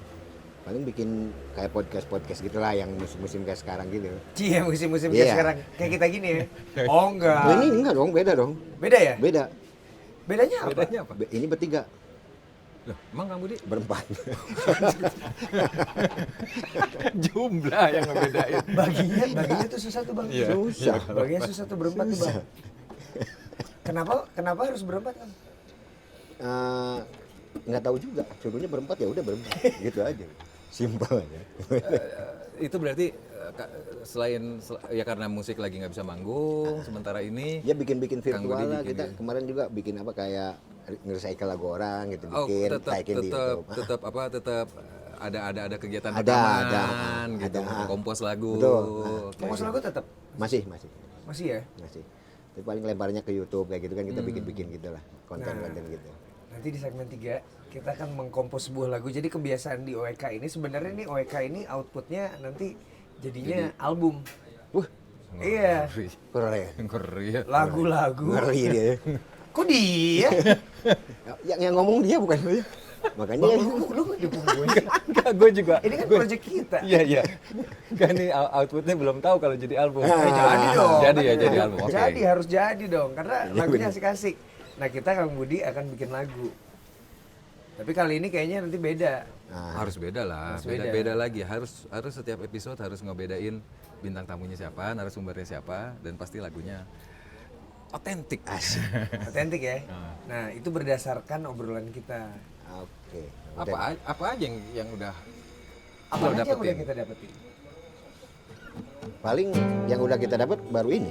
paling bikin kayak podcast gitulah yang musim-musim kayak sekarang gitu. Iya, musim-musim Iya. kayak sekarang. Kayak kita gini ya. Oh, enggak. Oh, ini enggak dong, beda dong. Beda ya? Beda. Bedanya apa? Bedanya apa? Ini bertiga, Loh, emang Kang Budi? berempat. Jumlah yang ngebedain. Baginya tuh susah tuh, Bang. Iya. Baginya susah tuh berempat tuh, Bang. Kenapa harus berempat, Kang? nggak tahu juga. Suruhnya berempat ya udah berempat, gitu aja. Simpel aja. Itu berarti ya karena musik lagi nggak bisa manggung sementara ini. Ya bikin-bikin Kang Budi virtual lah bikin kita. ya. Kemarin juga bikin apa kayak nge-recycle lagu orang gitu, Oh, bikin, tetap taikin di YouTube. tetap ada kegiatan Ada, rekaman gitu, ada. kompos lagu. Betul. Oke. Kompos lagu tetap Masih. masih ya. Masih. Tapi paling lemparnya ke YouTube kayak gitu kan kita bikin-bikin gitu lah, konten-konten gitu. Nanti di segmen 3 kita akan mengkompos sebuah lagu. Jadi kebiasaan di OEK ini sebenarnya nih OEK ini outputnya nanti jadinya album. Wah, Iya. keren. Ngeri. Lagu-lagu. Ngeri dia. Kok dia? yang ngomong dia bukan lu ya. Makanya Lu dukung gue. Enggak, gue juga. Ini kan project kita. Iya. Kan ini outputnya belum tahu kalau jadi album. Jadi dong. Jadi ya, jadi album. Oke. Jadi harus jadi dong karena lagunya asik-asik. Nah, kita Kang Budi akan bikin lagu. Tapi kali ini kayaknya nanti beda. Harus beda lah, Harus beda. beda lagi. Harus setiap episode harus ngebedain bintang tamunya siapa, narasumbernya siapa, dan pasti lagunya otentik. Otentik ya. Nah, itu berdasarkan obrolan kita. Oke. Apa aja yang udah Apa lo aja yang udah dapetin? kita dapetin? Paling yang udah kita dapat baru ini.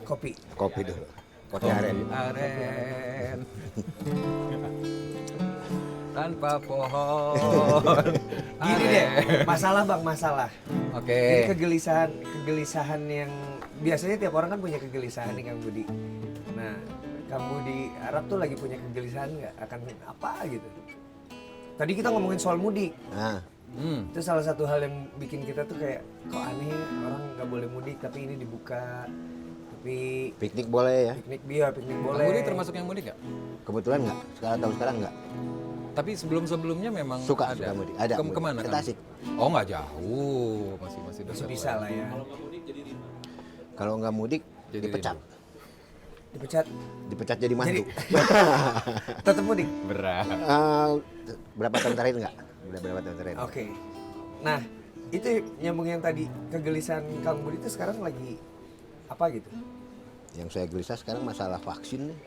Kopi. Kopi dulu. Kopi aren. Aren. Tanpa pohon. Gini deh, masalah Bang, masalah. Oke. Ini kegelisahan yang biasanya tiap orang kan punya kegelisahan nih Kang Budi. Nah, Kang Budi Arab tuh lagi punya kegelisahan nggak akan apa gitu? Tadi kita ngomongin soal mudik. Nah, Itu salah satu hal yang bikin kita tuh kayak kok aneh orang nggak boleh mudik tapi ini dibuka. Tapi piknik boleh ya. piknik Kang boleh. Budi termasuk yang mudik nggak? Kebetulan nggak? Sekarang nggak. Tapi sebelumnya memang Suka ada. mudik. Ada. mudik. Kemana Ke kan? Tasik. Oh nggak jauh, masih Masih dekat bisa lah ya. Kalau nggak mudik Jadi dipecat. Dipecat Jadi mantu. tetap mudik. berat. Berapa tahun terakhir nggak? Berapa tahun terakhir? Oke. Nah, itu nyambung yang tadi kegelisahan Kang Budi itu sekarang lagi apa gitu? Yang saya gelisah sekarang masalah vaksin nih.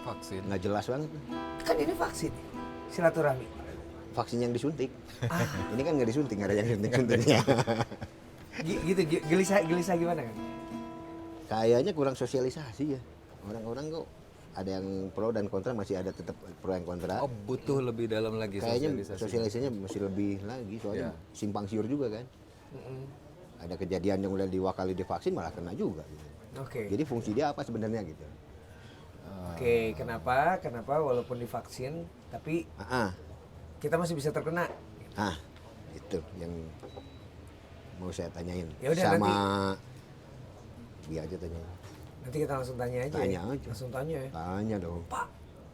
Vaksin. Nggak jelas banget. Kan ini vaksin, silaturahmi. Vaksin yang disuntik. Ini kan nggak disuntik, nggak ada yang suntik-suntiknya. Gitu, gelisah gimana kan? Kayaknya kurang sosialisasi ya. Orang-orang kok ada yang pro dan kontra, masih ada tetap pro yang kontra. Oh butuh lebih dalam lagi Kayaknya sosialisasi. sosialisasinya masih lebih lagi, soalnya simpang siur juga kan. Ada kejadian yang udah diwakali divaksin malah kena juga. Gitu. Oke. Jadi fungsi dia apa sebenarnya gitu? Oke, kenapa walaupun divaksin tapi kita masih bisa terkena? Itu yang mau saya tanyain. Ya udah, sama dia aja tanya. Nanti kita langsung tanya aja. Tanya ya. aja. Langsung tanya ya. Tanya dong. Pak,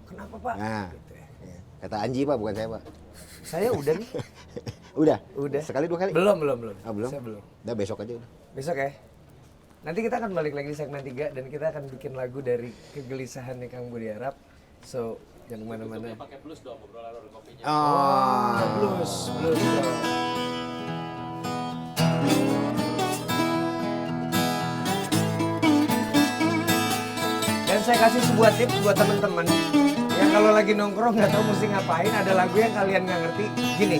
kenapa Pak? Nah, Gitu ya. kata Anji Pak, bukan saya Pak. Saya udah nih. Udah? Udah. Sekali 2 kali? Belum. Belum? Saya belum. Udah besok aja udah. Besok ya. Nanti kita akan balik lagi di segmen 3 dan kita akan bikin lagu dari kegelisahannya Kang Budi Arab. So, jangan kemana-mana. Pakai plus dong obrolan kopinya. Blues dong. Dan saya kasih sebuah tips buat teman-teman yang kalau lagi nongkrong nggak tahu mesti ngapain, ada lagu yang kalian nggak ngerti, gini.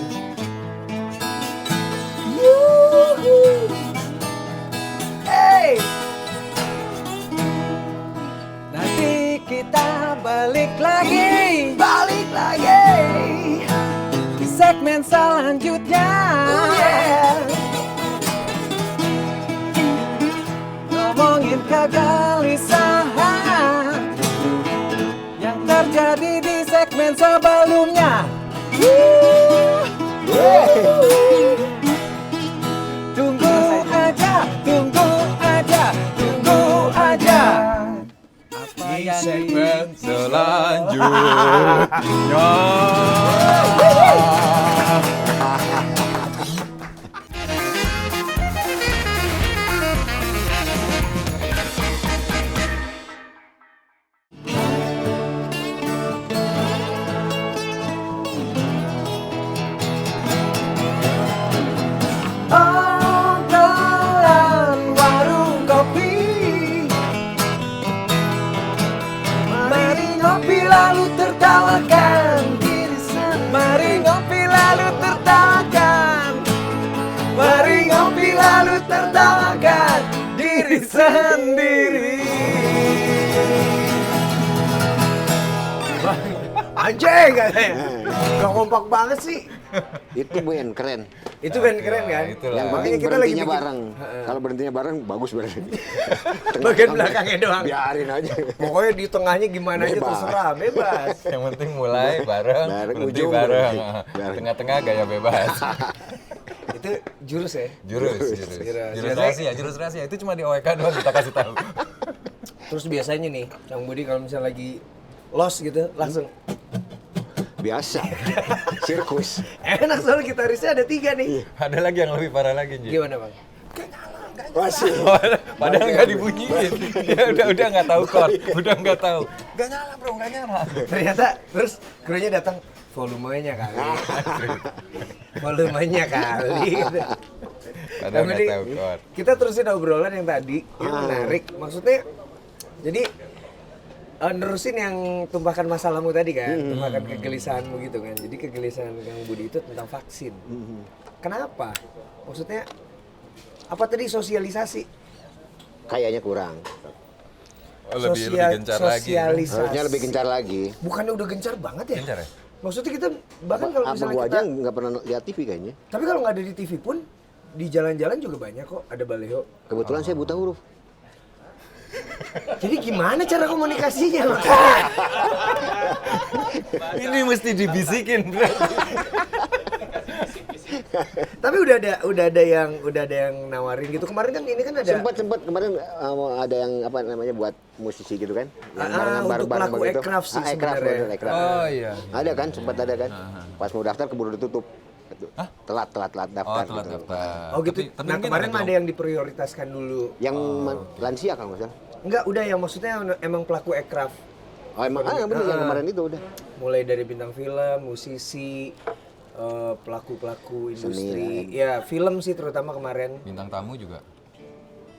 Yuhu. Hey. Nanti kita balik lagi di segmen selanjutnya. Ngomongin kegelisahan yang terjadi di segmen sebelumnya. Tunggu aja. Apa Di yang segmen selanjutnya. obrolan warung kopi. Mari ngopi lalu sendiri. Anjing katanya. Gak kompak banget sih. Itu band keren. Itu band keren kan? itulah. Yang Makanya penting kita lagi berhentinya bikin- bareng. Kalau berhentinya bareng bagus berarti. Bagian belakangnya doang. Biarin aja. Pokoknya di tengahnya gimana aja Bebas. terserah, bebas. Yang penting mulai bareng, Bareng, berhenti ujung bareng. bareng. Tengah-tengah gaya bebas. Itu jurus ya. Jurus. Jurus rahasia. Itu cuma di OEK doang kita kasih tahu. Terus biasanya nih, Kang Budi kalau misalnya lagi lost gitu, langsung Biasa. Sirkus. enak soalnya gitarisnya ada 3 nih. Ada lagi yang lebih parah lagi, Ji. Gimana bang? Masih. Padahal nggak dibunyiin. Dia udah nggak tahu chord, udah nggak tahu. Nggak nyala bro, nggak nyala. Ternyata terus krunya datang volumenya kali. Volumenya kali. gitu. Padahal Tapi nggak tahu chord. kita terusin obrolan yang tadi, yang menarik. Maksudnya, jadi nerusin yang tumpahkan masalahmu tadi kan, tumpahkan kegelisahanmu gitu kan. Jadi kegelisahan Kang Budi itu tentang vaksin. Kenapa? Maksudnya, apa tadi sosialisasi? Kayaknya kurang. Lebih gencar lagi. Sosialisasi. Harusnya lebih gencar lagi. Bukannya udah gencar banget ya? Gencar ya? Maksudnya kita bahkan kalau Abang misalnya gua kita, aja nggak pernah lihat TV kayaknya. tapi kalau nggak ada di TV pun di jalan-jalan juga banyak kok ada baliho. Kebetulan saya buta huruf. Jadi gimana cara komunikasinya makanya? Ini mesti dibisikin berarti. Tapi udah ada yang nawarin gitu. Kemarin kan ini kan ada Sempat kemarin ada yang apa namanya buat musisi gitu kan. Yang untuk pelaku begitu. aircraft sih Aircraft, sebenarnya. betul, aircraft. Oh iya. Ada kan, sempat ada kan. Pas mau daftar keburu ditutup. Telat Oh, daftar telat gitu. daftar. Oh gitu. Tapi Nah mungkin kemarin mah dong. ada yang diprioritaskan dulu. Yang lansia kalau nggak salah. Enggak, udah yang maksudnya emang pelaku aircraft. Oh emang bener yang kemarin itu udah. Mulai dari bintang film, musisi, pelaku-pelaku industri. Seni, Ya, film sih terutama kemarin. Bintang tamu juga.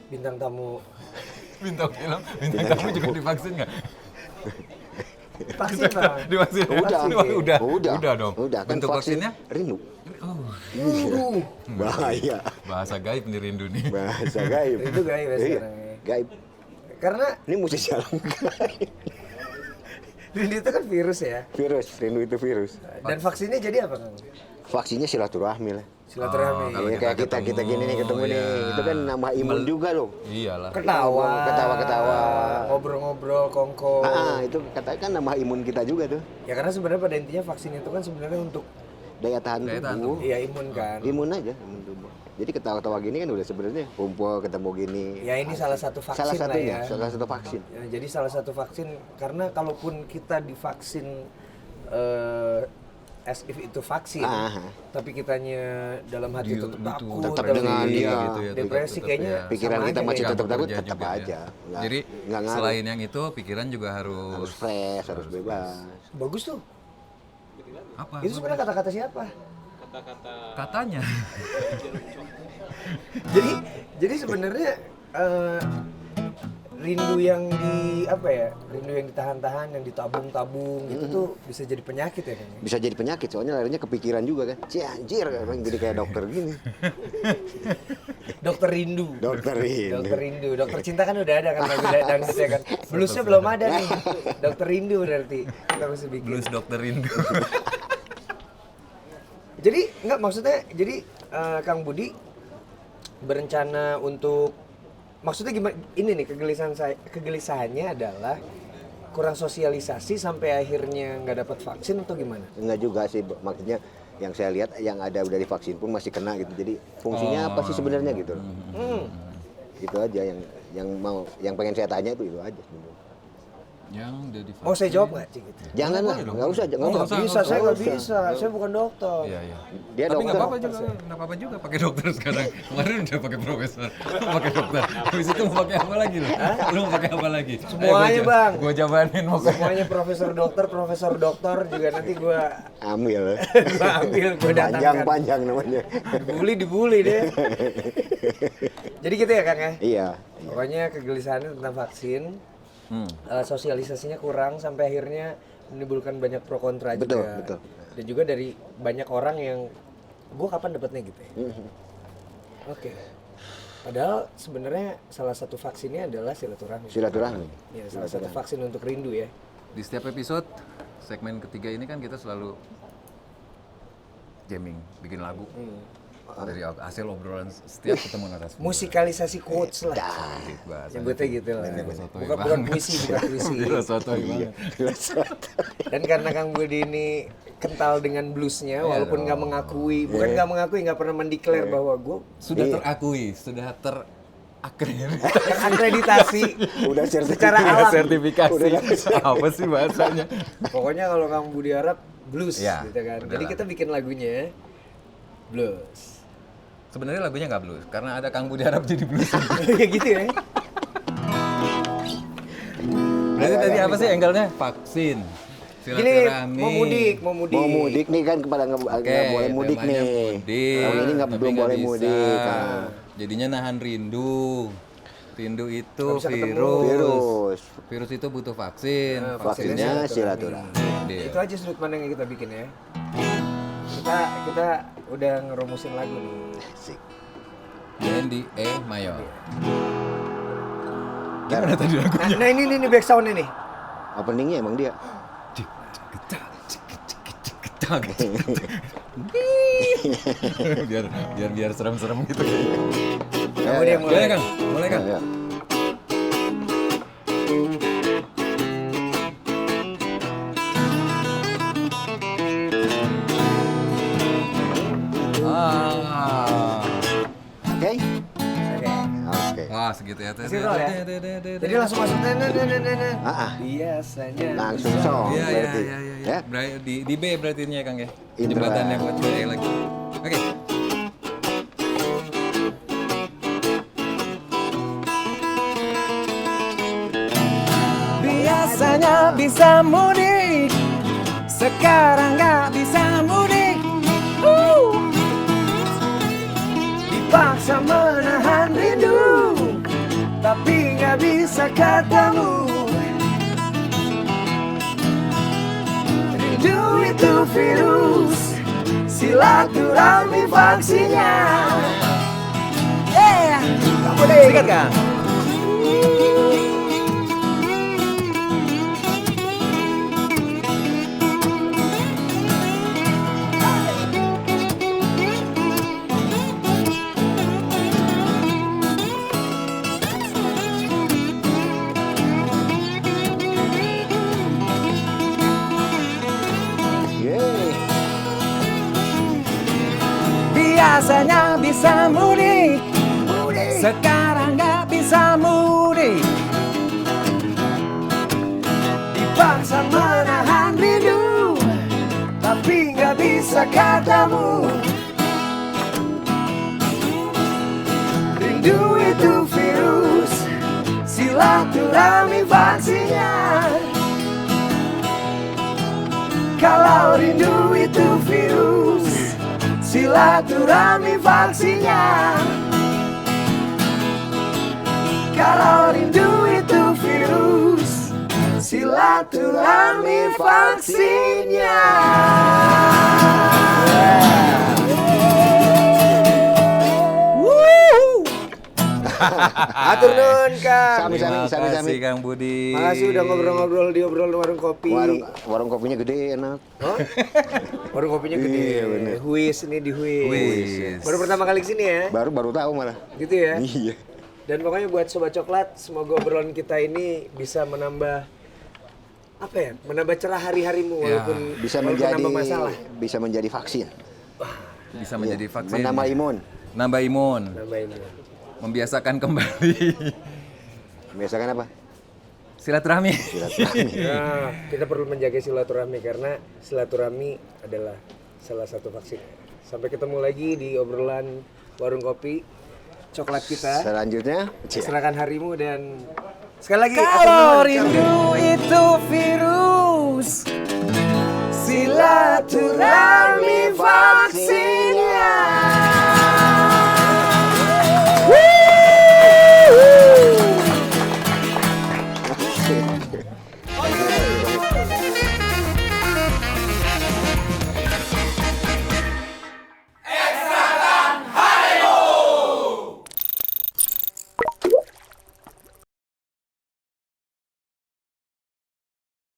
Bintang tamu Bintang film, bintang tamu juga divaksin nggak? vaksin Bang. Divaksin. Udah dong. Udah kan Bentuk vaksin vaksinnya? rindu. Uh, Bahaya. Bahasa gaib nih rindu nih. Bahasa gaib. Itu gaib ya Iya, sekarang ya. gaib. Karena Ini musisi alam gaib. rindu itu kan virus ya. Virus, rindu itu virus. Dan vaksinnya jadi apa Kang? Vaksinnya silaturahmi lah. Silaturahmi. kalau Iya, kayak kita ketemu, gini nih ketemu nih. ya. Itu kan nambah imun juga loh. Iyalah. Ketawa. Ketawa-ketawa. Ngobrol-ngobrol, kongko. Itu katanya kan nambah imun kita juga tuh. Ya karena sebenarnya pada intinya vaksin itu kan sebenarnya untuk Daya tahan Daya tahan tubuh. ya imun kan. Imun aja, imun tubuh. Jadi ketawa-ketawa gini kan udah sebenarnya kumpul ketemu gini. Ya ini salah satu vaksin Salah lah satunya, ya. salah satu vaksin. Ya, jadi salah satu vaksin karena kalaupun kita divaksin as if itu vaksin, tapi kitanya dalam hati tetap takut, Tetap dalam dengan diri dia, gitu ya, depresi tetap kayaknya ya. Pikiran sama kita aja masih kayaknya. tetap takut, Bekerja tetap juga ya. aja. Jadi nggak ngaruh. selain yang itu pikiran juga harus harus fresh, harus bebas. Bagus tuh. apa? Itu sebenarnya kata-kata siapa? Katanya. Jadi sebenarnya rindu yang rindu yang ditahan-tahan, yang ditabung-tabung gitu tuh bisa jadi penyakit ya kan? Bisa jadi penyakit, soalnya akhirnya kepikiran juga kan. Cih anjir, orang jadi kayak dokter gini. Dokter rindu. Dokter ini. Dokter rindu, dokter cinta kan udah ada kan lagu dangdutnya kan. Bluesnya belum ada nih. Dokter rindu berarti kita mesti bikin. Blues dokter rindu. Jadi enggak maksudnya jadi Kang Budi berencana untuk maksudnya gimana ini nih kegelisahannya adalah kurang sosialisasi sampai akhirnya nggak dapat vaksin atau gimana? Enggak juga sih, maksudnya yang saya lihat yang ada udah divaksin pun masih kena gitu. Jadi fungsinya apa sih sebenarnya gitu. Itu aja yang pengen saya tanya itu aja sebenarnya. Yang udah divaksin. Mau saya jawab nggak Cik? Jangan lah, nggak usah. Oh, nggak bisa, saya nggak bisa. Saya bukan dokter. Iya, iya. Dia Tapi nggak dokter. apa-apa juga, nggak apa-apa juga pakai dokter sekarang. Kemarin udah pakai profesor, pakai dokter. Habis itu mau pakai apa lagi lu? Lu mau pakai apa lagi? Semuanya, Bang. Gua jabanin mau pakai. Semuanya profesor dokter juga nanti gua Ambil. ambil, gua datangkan. Panjang namanya. Dibully deh. Jadi gitu ya Kang ya? Iya. Pokoknya kegelisahannya tentang vaksin, sosialisasinya kurang sampai akhirnya menimbulkan banyak pro kontra Betul, juga. betul. Dan juga dari banyak orang yang gue kapan dapetnya gitu ya. Oke. Padahal sebenarnya salah satu vaksinnya adalah silaturahmi. Silaturahmi. Ya, salah satu vaksin untuk rindu ya. Di setiap episode segmen ketiga ini kan kita selalu jamming, bikin lagu. Dari hasil obrolan setiap ketemu narasumber. Musikalisasi quotes lah. Asik bahasa. Nyebutnya gitu lah. Sotoy Bukan banget. puisi, bukan puisi. Gila, sotoy banget. Dan karena Kang Budi ini kental dengan bluesnya, walaupun nggak mengakui, bukan nggak mengakui, nggak pernah mendeklar bahwa gue Sudah terakui, sudah akreditasi Udah secara Udah alam. sertifikasi. Apa sih bahasanya? Pokoknya kalau Kang Budi Arab blues Ya, gitu kan. Jadi udahlah. kita bikin lagunya blues. Sebenarnya lagunya nggak blues, karena ada Kang Budi Arab jadi blues. Ya gitu ya. Berarti tadi apa sih angle-nya? Vaksin, Gini, silaturahmi. mau mudik Mau mudik nih kan kepada nggak boleh mudik temanya nih. mudik, Tahun ini tapi belum nggak boleh bisa. mudik. Nah. Jadinya nahan rindu. Rindu itu Nggak bisa ketemu. virus. Virus. Virus itu butuh vaksin. Nah, Vaksinnya silaturahmi. Deal. Itu aja sudut pandang yang kita bikin ya. Kita udah ngerumusin lagu nih. Asik. Dan di E mayor. Gimana tadi lagunya? Nah ini back sound nih. Openingnya emang dia. biar serem-serem gitu. Kamu dia mulai. Mulai Kang, mulai Kang. Ya. Ah. Oke. Oke. Oke. Wah, segitu ya. Masih roll ya? Jadi langsung masuk Ah. biasanya Langsung song Iya, iya, berarti. iya, iya. Ya. Di B berarti ini ya Kang ya. Intro. Jembatan yang buat B lagi. Oke. Biasanya bisa mudik, sekarang nggak bisa mudik. Dipaksa menahan rindu, tapi nggak bisa ketemu. Rindu itu virus, silaturahmi vaksinnya. Kamu deh, ingat kan? Yeay. Biasanya bisa mudik, sekarang nggak bisa mudik. Dipaksa menahan rindu, tapi nggak bisa ketemu. Rindu itu virus, silaturahmi vaksinnya. Kalau rindu itu virus, silaturahmi vaksinnya. Kalau rindu itu virus, silaturahmi vaksinnya. Atur nuhun Kang. Terima Sami. kasih Kang Budi. Makasih udah ngobrol-ngobrol di obrolan warung kopi. Warung kopinya gede enak. Hah? Warung kopinya gede. Iya, bener. Huis ini di Huis. Wis. Baru pertama kali kesini ya? Baru tahu malah. Gitu ya? Iya. Dan pokoknya buat Sobat Coklat, semoga obrolan kita ini bisa menambah apa ya? Menambah cerah hari-harimu Ya, walaupun Bisa walaupun menjadi nambah masalah. bisa menjadi vaksin. Bisa menjadi vaksin. Menambah imun. Nambah imun. Nambah ini. Membiasakan kembali. Biasakan apa? Silaturahmi. Silaturahmi. Nah, kita perlu menjaga silaturahmi karena silaturahmi adalah salah satu vaksin. Sampai ketemu lagi di obrolan warung kopi coklat kita. Selanjutnya, Serahkan harimu dan sekali lagi Kalau rindu itu virus, silaturahmi